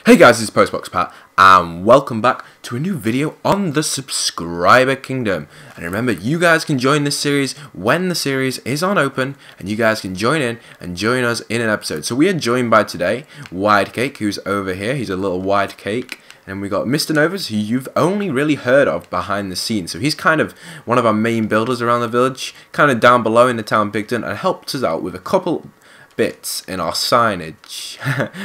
Hey guys, this is postboxpat, and welcome back to a new video on the subscriber kingdom. And remember, you guys can join this series when the series is on open, and you guys can join in and join us in an episode. So we are joined by today Wide Cake, who's over here. He's a little wide cake. And we got Mr. Novas, who you've only really heard of behind the scenes. So he's kind of one of our main builders around the village, kind of down below in the town Pigton, and helped us out with a couple bits in our signage,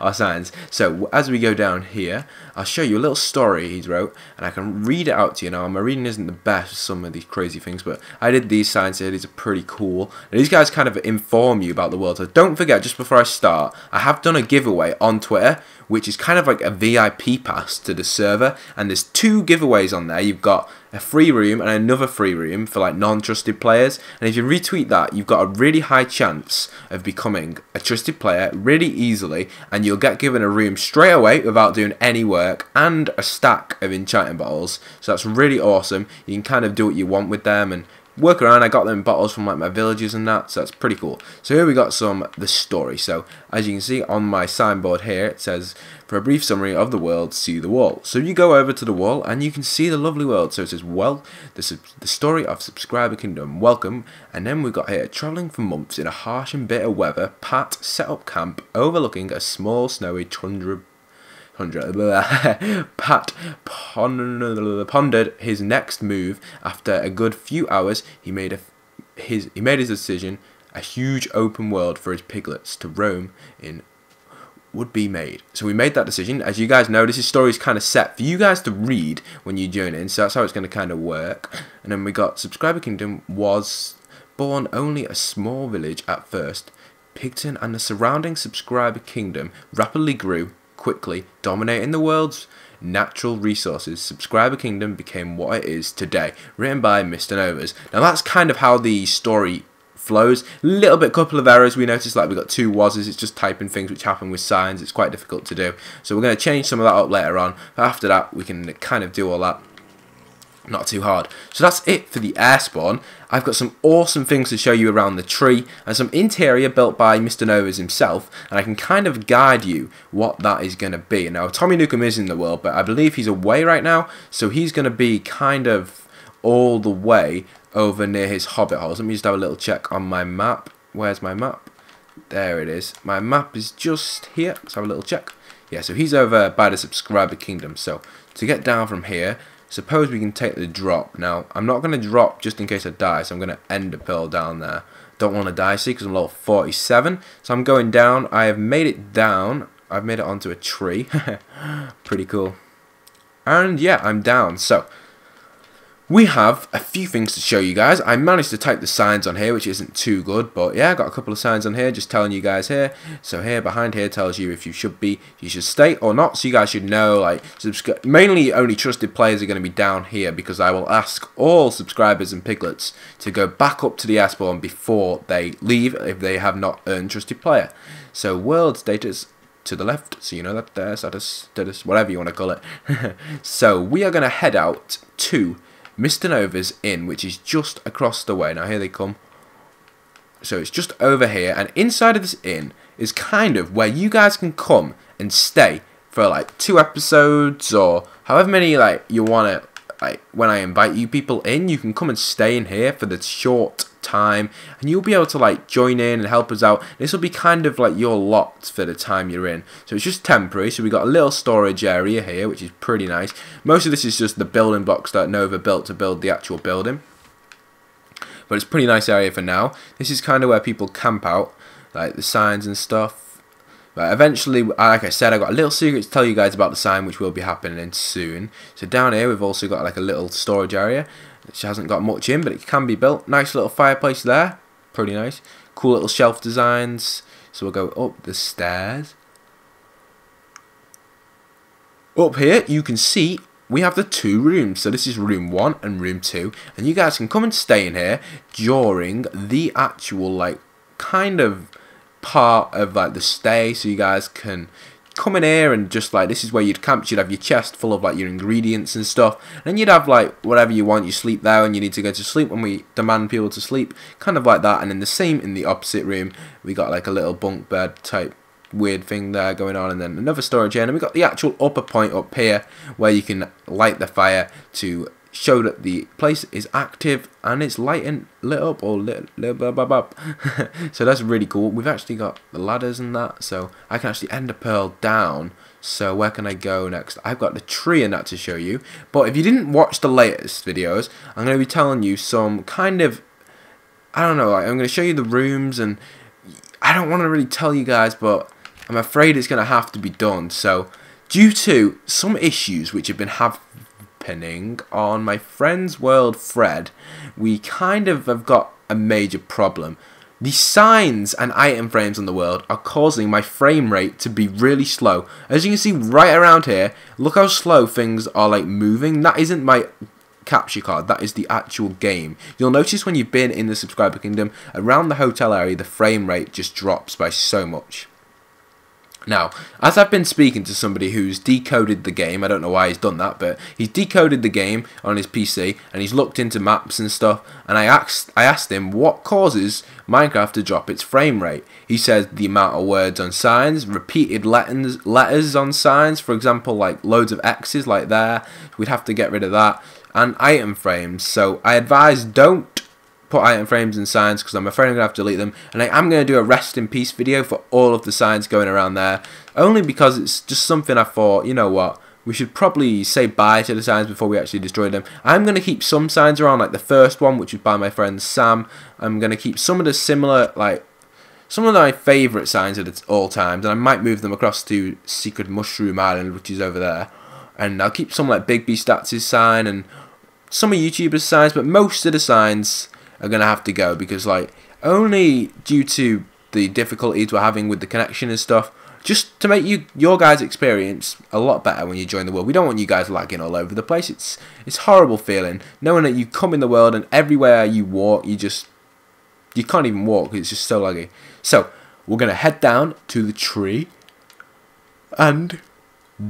our signs. So as we go down here, I'll show you a little story he wrote, and I can read it out to you. Now my reading isn't the best with some of these crazy things, but I did these signs here. These are pretty cool, and these guys kind of inform you about the world. So don't forget, just before I start, I have done a giveaway on Twitter, which is kind of like a VIP pass to the server, and there's two giveaways on there. You've got a free room and another free room for like non-trusted players, and if you retweet that, you've got a really high chance of becoming a trusted player really easily, and you'll get given a room straight away without doing any work, and a stack of enchanting bottles. So that's really awesome. You can kind of do what you want with them and work around. I got them bottles from like my villages and that, so that's pretty cool. So here we got the story. So as you can see on my signboard here, it says, for a brief summary of the world, see the wall. So you go over to the wall and you can see the lovely world. So it says, well, the story of Subscriber Kingdom, welcome. And then we got here, travelling for months in a harsh and bitter weather, Pat set up camp overlooking a small snowy tundra. Pat pondered his next move. After a good few hours, he made his decision. A huge open world for his piglets to roam in would be made. So we made that decision. As you guys know, this story is kind of set for you guys to read when you join in, so that's how it's going to kind of work. And then we got Subscriber Kingdom was born only a small village at first. Pigton and the surrounding Subscriber Kingdom rapidly grew, quickly dominating the world's natural resources. Subscriber Kingdom became what it is today. Written by Mr. Novas. Now that's kind of how the story flows. A little bit, couple of errors we noticed, like we got two was's. It's just typing things which happen with signs. It's quite difficult to do. So we're going to change some of that up later on. But after that, we can kind of do all that. Not too hard. So that's it for the air spawn. I've got some awesome things to show you around the tree and some interior built by Mr. Novas himself, and I can kind of guide you what that is going to be. Now Tommy Nukem is in the world, but I believe he's away right now, so he's going to be kind of all the way over near his hobbit holes. Let me just have a little check on my map. Where's my map? There it is. My map is just here. Let's have a little check. Yeah, so he's over by the Subscriber Kingdom. So to get down from here, suppose we can take the drop. Now, I'm not going to drop just in case I die, so I'm going to end a pearl down there. Don't want to die, see, because I'm level 47. So I'm going down. I have made it down. I've made it onto a tree. Pretty cool. And yeah, I'm down. So we have a few things to show you guys. I managed to type the signs on here, which isn't too good, but yeah, I got a couple of signs on here just telling you guys here. So here, behind here, tells you if you should stay or not, so you guys should know. Like, mainly only trusted players are going to be down here, because I will ask all subscribers and piglets to go back up to the air spawn before they leave if they have not earned trusted player. So world status to the left, so you know that there, status, whatever you want to call it. So we are going to head out to Mr. Novas Inn, which is just across the way. Now here they come. So it's just over here, and inside of this inn is kind of where you guys can come and stay for like 2 episodes or however many like you want to. Like when I invite you people in, you can come and stay in here for the short time, and you'll be able to like join in and help us out. This will be kind of like your lot for the time you're in, so it's just temporary. So we got a little storage area here, which is pretty nice. Most of this is just the building blocks that Nova built to build the actual building, but it's a pretty nice area for now. This is kind of where people camp out, like the signs and stuff. But eventually, like I said, I got a little secret to tell you guys about the sign, which will be happening soon. So down here we've also got like a little storage area, which hasn't got much in, but it can be built. Nice little fireplace there, pretty nice. Cool little shelf designs. So we'll go up the stairs. Up here you can see we have the 2 rooms. So this is room 1 and room 2, and you guys can come and stay in here during the actual like kind of part of like the stay. So you guys can come in here and just like, this is where you'd camp. You'd have your chest full of like your ingredients and stuff, and then you'd have like whatever you want. You sleep there when you need to go to sleep, when we demand people to sleep, kind of like that. And then the same in the opposite room, we got like a little bunk bed type weird thing there going on, and then another storage here, and we've got the actual upper point up here where you can light the fire to show that the place is active and it's lit up or lit up. So that's really cool. We've actually got the ladders and that, so I can actually end a pearl down. So where can I go next? I've got the tree and that to show you. But if you didn't watch the latest videos, I'm going to be telling you some kind of, I don't know, like, I'm going to show you the rooms, and I don't want to really tell you guys, but I'm afraid it's going to have to be done. So due to some issues which have been happening on my friend's world, Fred, we kind of have got a major problem. The signs and item frames on the world are causing my frame rate to be really slow. As you can see right around here, look how slow things are like moving. That isn't my capture card, that is the actual game. You'll notice when you've been in the subscriber kingdom, around the hotel area, the frame rate just drops by so much. Now, as I've been speaking to somebody who's decoded the game, I don't know why he's done that, but he's decoded the game on his PC, and he's looked into maps and stuff, and I asked him what causes Minecraft to drop its frame rate. He says the amount of words on signs, repeated letters on signs, for example, like loads of X's like there, we'd have to get rid of that, and item frames. So I advise don't put item frames and signs, because I'm afraid I'm going to have to delete them, and I am going to do a rest in peace video for all of the signs going around there, only because it's just something I thought, you know what, we should probably say bye to the signs before we actually destroy them. I'm going to keep some signs around, like the first one, which was by my friend Sam. I'm going to keep some of the similar, like some of my favourite signs at all times, and I might move them across to Secret Mushroom Island, which is over there, and I'll keep some like Big B Stats' sign and some of YouTubers' signs, but most of the signs are going to have to go, because like only due to the difficulties we're having with the connection and stuff, just to make your guys' experience a lot better when you join the world. We don't want you guys lagging all over the place. It's horrible feeling knowing that you come in the world and everywhere you walk you can't even walk, it's just so laggy. So we're going to head down to the tree, and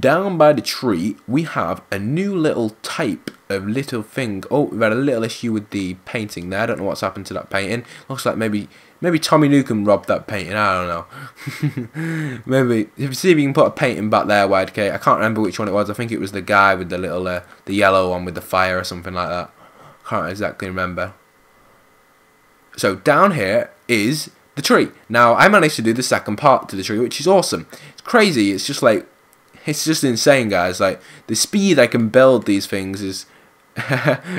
down by the tree we have a new little type of little thing. Oh, we've had a little issue with the painting there. I don't know what's happened to that painting. Looks like maybe Tommy Newcomb robbed that painting. I don't know. Maybe see if you can put a painting back there, YDK. I can't remember which one it was. I think it was the guy with the little the yellow one with the fire or something like that. Can't exactly remember. So down here is the tree. Now I managed to do the second part to the tree, which is awesome. It's crazy. It's just like, it's just insane, guys. Like, the speed I can build these things is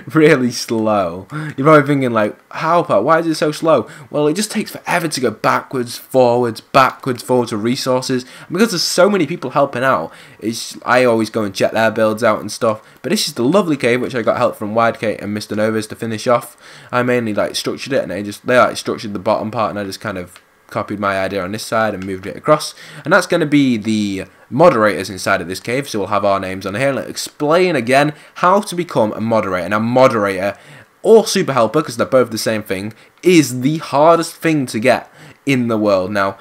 really slow. You're probably thinking like, how, Pat? Why is it so slow? Well, it just takes forever to go backwards, forwards to resources. And because there's so many people helping out, I always go and check their builds out and stuff. But this is the lovely cave, which I got help from Wildcat and Mr. Novas to finish off. I mainly like structured it, and they like structured the bottom part, and I just kind of copied my idea on this side and moved it across. And that's going to be the moderators inside of this cave, so we'll have our names on here. Let's explain again how to become a moderator. Now, moderator or super helper, because they're both the same thing, is the hardest thing to get in the world. Now,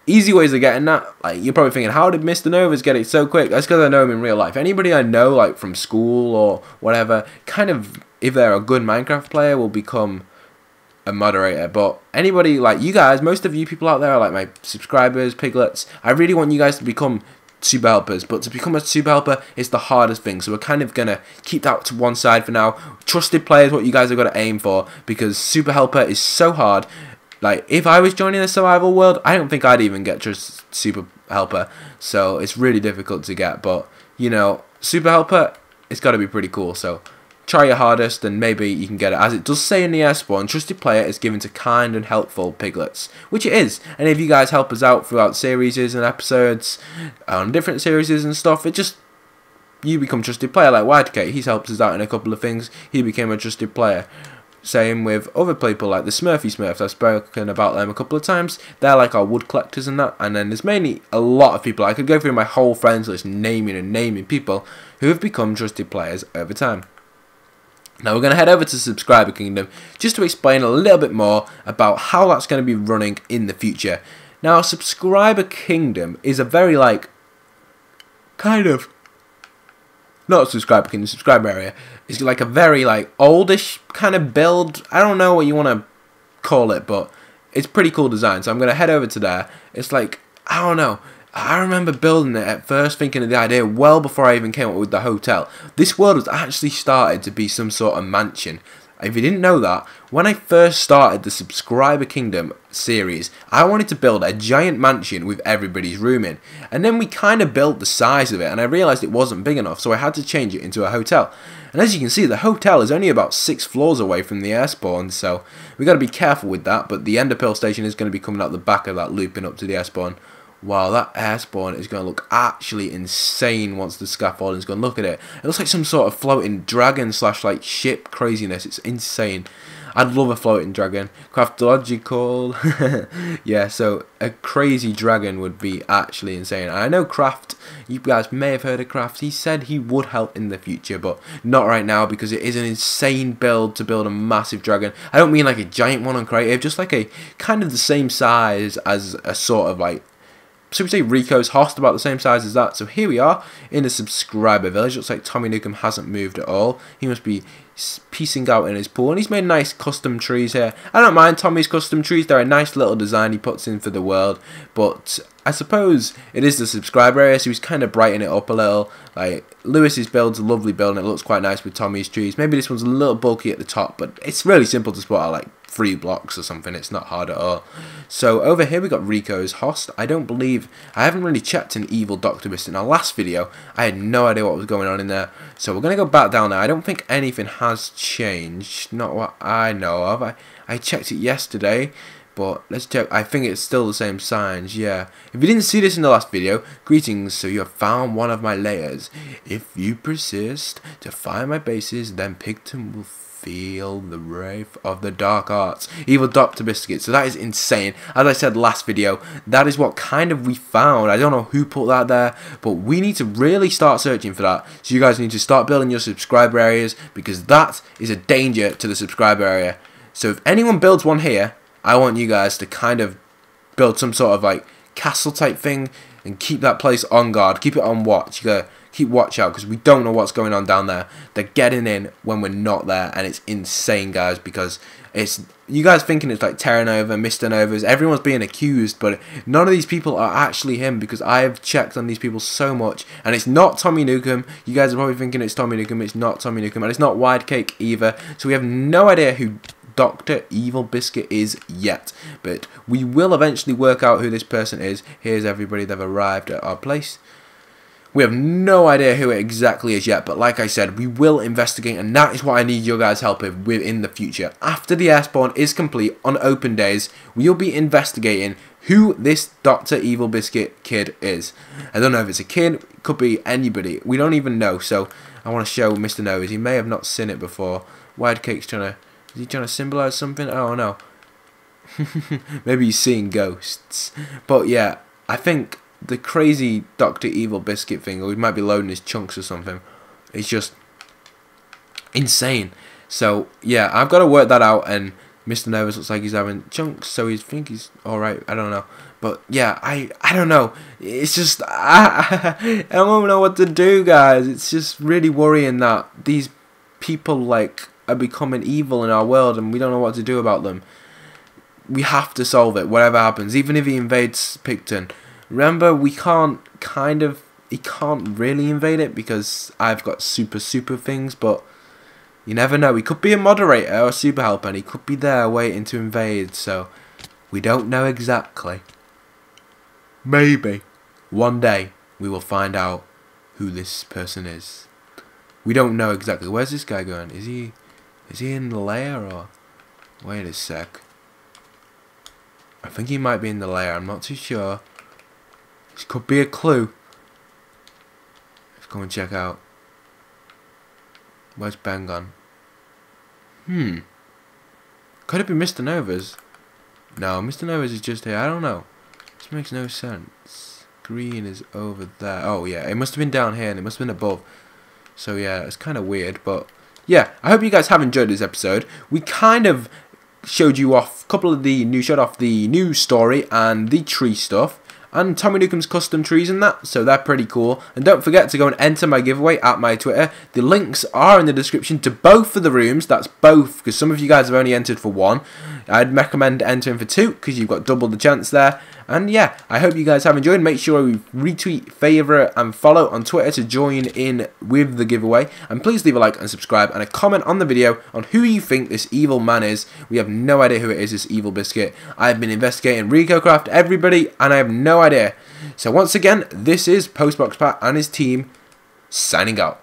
easy ways of getting that, like, you're probably thinking, how did Mr. Novas get it so quick? That's because I know him in real life. Anybody I know, like from school or whatever, kind of, if they're a good Minecraft player, will become a moderator. But anybody like you guys, most of you people out there are like my subscribers, piglets. I really want you guys to become super helpers, but to become a super helper is the hardest thing, so we're kind of gonna keep that to one side for now. Trusted player is what you guys have got to aim for, because super helper is so hard. Like, if I was joining a survival world, I don't think I'd even get just super helper, so it's really difficult to get. But you know, super helper, it's got to be pretty cool, so try your hardest and maybe you can get it. As it does say in the air spawn, trusted player is given to kind and helpful piglets, which it is. And if you guys help us out throughout series and episodes on different series and stuff, it just, you become trusted player. Like Wildcat, he's helped us out in a couple of things, he became a trusted player. Same with other people like the Smurfs. I've spoken about them a couple of times. They're like our wood collectors and that. And then there's mainly a lot of people. I could go through my whole friends list naming people who have become trusted players over time. Now we're going to head over to Subscriber Kingdom just to explain a little bit more about how that's going to be running in the future. Now, Subscriber Kingdom is a very, like, kind of, not Subscriber Kingdom, Subscriber Area. It's like a very, like, oldish kind of build. I don't know what you want to call it, but it's pretty cool design. So I'm going to head over to there. It's like I don't know. I remember building it at first, thinking of the idea well before I even came up with the hotel. This world was actually started to be some sort of mansion. If you didn't know that, when I first started the Subscriber Kingdom series, I wanted to build a giant mansion with everybody's room in. And then we kind of built the size of it, and I realised it wasn't big enough, so I had to change it into a hotel. And as you can see, the hotel is only about 6 floors away from the air spawn, so we got to be careful with that. But the ender pearl station is going to be coming out the back of that, looping up to the air spawn. Wow, that air spawn is going to look actually insane once the scaffolding is going to look at it. It looks like some sort of floating dragon slash like ship craziness. It's insane. I'd love a floating dragon. Craftological. Yeah, so a crazy dragon would be actually insane. I know Craft, you guys may have heard of Craft. He said he would help in the future, but not right now because it is an insane build to build a massive dragon. I don't mean like a giant one on creative, just like a kind of the same size as a sort of like, so we say Rico's host, about the same size as that. So here we are in the subscriber village. Looks like Tommy Nukem hasn't moved at all. He must be piecing out in his pool, and he's made nice custom trees here. I don't mind Tommy's custom trees. They're a nice little design he puts in for the world, but I suppose it is the subscriber area, so he's kind of brightening it up a little. Like Lewis's build's a lovely build, and it looks quite nice with Tommy's trees. Maybe this one's a little bulky at the top, but it's really simple to spot out, like 3 blocks or something. It's not hard at all. So over here we got Rico's host. I haven't really checked an evil Dr. Mist in our last video. I had no idea what was going on in there, so we're gonna go back down there. I don't think anything has changed, not what I know of. I checked it yesterday, but let's check. I think it's still the same signs. Yeah, if you didn't see this in the last video, greetings. So you have found one of my layers. If you persist to find my bases, then Pigton will feel the wrath of the dark arts. Evil Dr. Biscuit. So that is insane. As I said last video, that is what kind of we found. I don't know who put that there, but we need to really start searching for that. So you guys need to start building your subscriber areas, because that is a danger to the subscriber area. So if anyone builds one here, I want you guys to kind of build some sort of like castle type thing and keep that place on guard. Keep it on watch. You gotta keep watch out, because we don't know what's going on down there. They're getting in when we're not there, and it's insane, guys, because it's, you guys thinking it's like Terra Nova, Mr. Novas, everyone's being accused, but none of these people are actually him, because I have checked on these people so much, and it's not Tommy Nukem. You guys are probably thinking it's Tommy Nukem. It's not Tommy Nukem, and it's not Wide Cake either, so we have no idea who Dr. Evil Biscuit is yet, but we will eventually work out who this person is. Here's everybody. They've arrived at our place. We have no idea who it exactly is yet, but like I said, we will investigate, and that is what I need your guys' help with in the future. After the air spawn is complete on open days, we'll be investigating who this Dr. Evil Biscuit kid is. I don't know if it's a kid, it could be anybody. We don't even know, so I want to show Mr. Novas. He may have not seen it before. Wide Cake's is he trying to symbolize something? I don't know. Maybe he's seeing ghosts. But yeah, I think the crazy Dr. Evil Biscuit thing, or he might be loading his chunks or something, it's just insane. So yeah, I've got to work that out, and Mr. Novas looks like he's having chunks, so he think he's alright. I don't know. But yeah, I don't know. It's just, I don't know what to do, guys. It's just really worrying that these people like are becoming evil in our world, and we don't know what to do about them. We have to solve it, whatever happens, even if he invades Pigton. Remember, he can't really invade it because I've got super things, but you never know. He could be a moderator or a super helper, and he could be there waiting to invade, so we don't know exactly. Maybe one day we will find out who this person is. We don't know exactly. Where's this guy going? Is he in the lair, or wait a sec. I think he might be in the lair. I'm not too sure. This could be a clue. Let's go and check out. Where's Ben gone? Could it be Mr. Novas? No, Mr. Novas is just here. I don't know. This makes no sense. Green is over there. Oh yeah, it must have been down here, and it must have been above. So yeah, it's kind of weird, but yeah, I hope you guys have enjoyed this episode. We kind of showed you off a couple of the new story and the tree stuff, and Tommy Nukem's custom trees and that, so they're pretty cool. And don't forget to go and enter my giveaway at my Twitter. The links are in the description to both of the rooms. That's both, because some of you guys have only entered for one. I'd recommend entering for 2 because you've got double the chance there. And yeah, I hope you guys have enjoyed. Make sure you retweet, favourite and follow on Twitter to join in with the giveaway. And please leave a like and subscribe and a comment on the video on who you think this evil man is. We have no idea who it is, this evil biscuit. I've been investigating RicoCraft, everybody, and I have no idea. So once again, this is postboxpat and his team signing out.